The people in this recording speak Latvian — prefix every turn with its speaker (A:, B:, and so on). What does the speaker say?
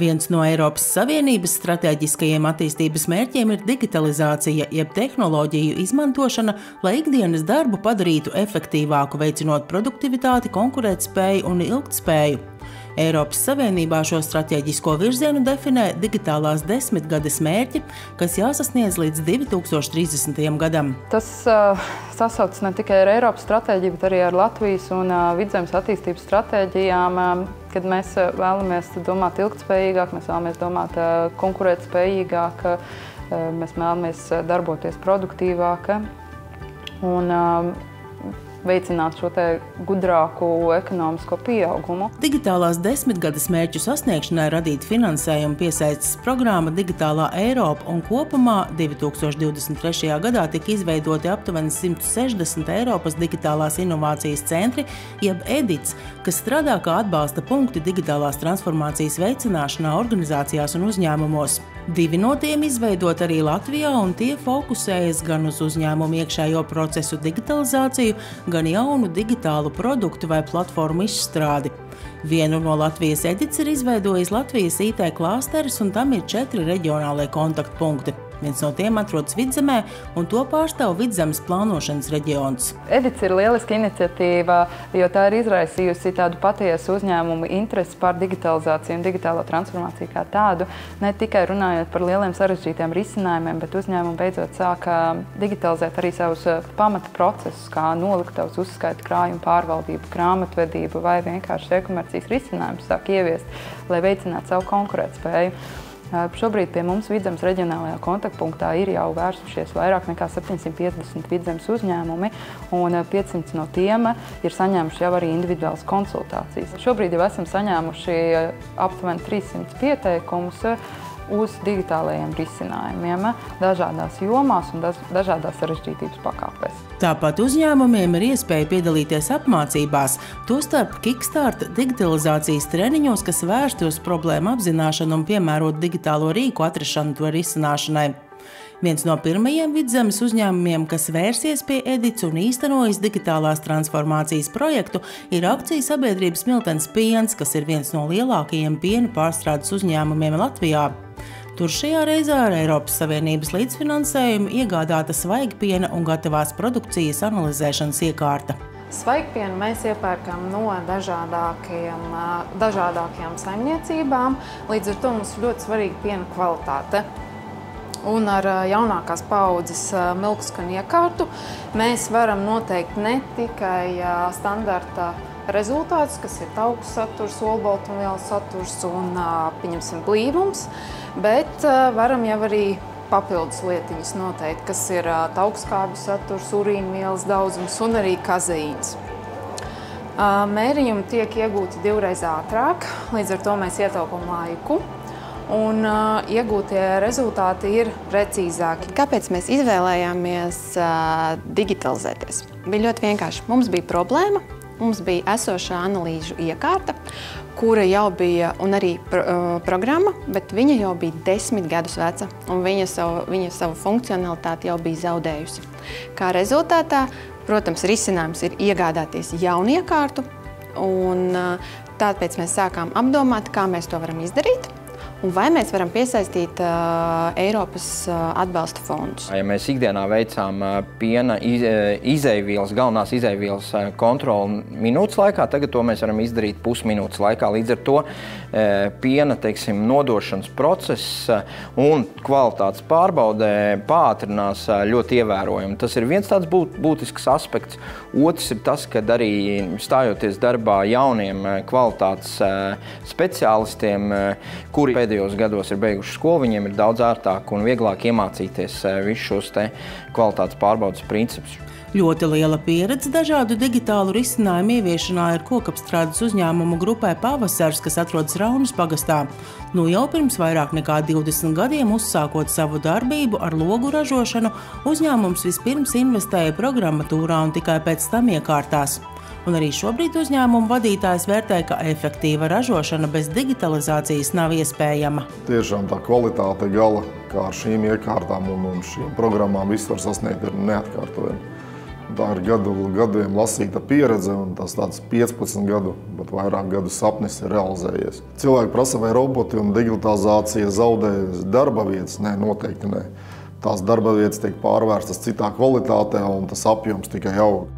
A: Viens no Eiropas Savienības stratēģiskajiem attīstības mērķiem ir digitalizācija, jeb tehnoloģiju izmantošana, lai ikdienas darbu padarītu efektīvāku, veicinot produktivitāti, konkurētspēju un ilgtspēju. Eiropas Savienībā šo stratēģisko virzienu definē digitālās 10-gades mērķi, kas jāsasniedz līdz 2030. gadam.
B: Tas sasaucas ne tikai ar Eiropas stratēģiju, bet arī ar Latvijas un Vidzemes attīstības stratēģijām, kad mēs vēlamies domāt ilgtspējīgāk, mēs vēlamies domāt konkurētspējīgāk, mēs vēlamies darboties produktīvāk un veicināt šo te gudrāku ekonomisko pieaugumu.
A: Digitālās 10-gades mērķu sasniegšanai radīt finansējumu piesaistes programma Digitālā Eiropa un kopumā 2023. gadā tika izveidoti aptuveni 160 Eiropas digitālās inovācijas centri, jeb EDITS, kas strādā kā atbalsta punkti digitālās transformācijas veicināšanā organizācijās un uzņēmumos. 2 no tiem izveidot arī Latvijā, un tie fokusējas gan uz uzņēmumu iekšējo procesu digitalizāciju, gan jaunu digitālu produktu vai platformu izstrādi. Vienu no Latvijas EDITS ir izveidojis Latvijas IT klāsteris, un tam ir 4 reģionālie kontaktpunkti. Viens no tiem atrodas Vidzemē, un to pārstāv Vidzemes plānošanas reģions.
B: EDITS ir lieliska iniciatīva, jo tā ir izraisījusi tādu patiesu uzņēmumu interesi par digitalizāciju un digitālo transformāciju kā tādu. Ne tikai runājot par lieliem sarežģītiem risinājumiem, bet uzņēmumi beidzot sāka digitalizēt arī savus pamata procesus, kā noliktavas uzskaita, krājuma pārvaldību, grāmatvedību vai vienkārši e-komercijas risinājumus sāk ieviest, lai veicinātu savu konkurētspēju. Šobrīd pie mums Vidzemes reģionālajā kontaktpunktā ir jau vērsušies vairāk nekā 750 Vidzemes uzņēmumi, un 500 no tiem ir saņēmuši jau arī individuālas konsultācijas. Šobrīd jau esam saņēmuši aptuveni 300 pieteikumus uz digitālajiem risinājumiem dažādās jomās un dažādās sarežģītības pakāpēs.
A: Tāpat uzņēmumiem ir iespēja piedalīties apmācībās, tostarp Kickstart digitalizācijas treniņos, kas vērsti uz problēmu apzināšanu un piemērot digitālo rīku atrašanu to risināšanai. Viens no pirmajiem Vidzemes uzņēmumiem, kas vērsies pie EDITS un īstenojas digitālās transformācijas projektu, ir akciju sabiedrība Smiltenes piens, kas ir viens no lielākajiem piena pārstrādes uzņēmumiem Latvijā. Tur šajā reizē ar Eiropas Savienības līdzfinansējumu iegādāta svaigpiena un gatavās produkcijas analizēšanas iekārta.
C: Svaigpienu mēs iepērkam no dažādākajām saimniecībām, līdz ar to mums ir ļoti svarīga piena kvalitāte. Un ar jaunākās paaudzes milkskanu iekārtu mēs varam noteikt ne tikai standarta rezultātus, kas ir tauku saturs, olbaltumvielu saturs un, pieņemsim, blīvums, bet varam jau arī papildus lietiņas noteikt, kas ir taukskābju saturs, urīnvielas daudzums un arī kazeīns. Mērījumi tiek iegūti 2 reizes ātrāk, līdz ar to mēs ietaupām laiku. Un iegūtie rezultāti ir precīzāki.
D: Kāpēc mēs izvēlējāmies digitalizēties? Bija ļoti vienkārši. Mums bija problēma, mums bija esošā analīžu iekārta, kura jau bija, un arī programma, bet viņa jau bija 10 gadus veca, un viņa savu funkcionalitāti jau bija zaudējusi. Kā rezultātā, protams, risinājums ir iegādāties jaunu iekārtu, un tāpēc mēs sākām apdomāt, kā mēs to varam izdarīt. Un vai mēs varam piesaistīt Eiropas atbalsta fondus?
E: Ja mēs ikdienā veicām piena izeivielas, galvenās izeivielas kontroli minūtes laikā, tagad to mēs varam izdarīt pusminūtes laikā. Līdz ar to piena, teiksim, nodošanas process un kvalitātes pārbaudē pātrinās ļoti ievērojami. Tas ir viens tāds būtisks aspekts. Otrs ir tas, ka arī stājoties darbā jauniem kvalitātes speciālistiem, kuri pēdējos gados ir beiguši skolu, viņiem ir daudz ārtāk un vieglāk iemācīties visus šos kvalitātes pārbaudes principus.
A: Ļoti liela pieredze dažādu digitālu risinājumu ieviešanā ir kokapstrādes uzņēmumu grupai Pavasars, kas atrodas Raunas pagastā. Nu jau pirms vairāk nekā 20 gadiem uzsākot savu darbību ar logu ražošanu, uzņēmums vispirms investēja programmatūrā un tikai pēc tam iekārtās. Un arī šobrīd uzņēmuma vadītājs vērtē, ka efektīva ražošana bez digitalizācijas nav iespējama.
F: Tiešām tā kvalitāte gala, kā ar šīm iekārtām un šīm programmām viss var sasniegt, ir neatkārtojama. Tā ir gadiem lasīta pieredze, un tas tāds 15 gadu, bet vairāk gadu sapnis ir realizējies. Cilvēki prasa, vai roboti un digitalizācija zaudē darba vietas? Nē, noteikti nē. Tās darba vietas tiek pārvērstas citā kvalitātē, un tas apjoms tikai aug.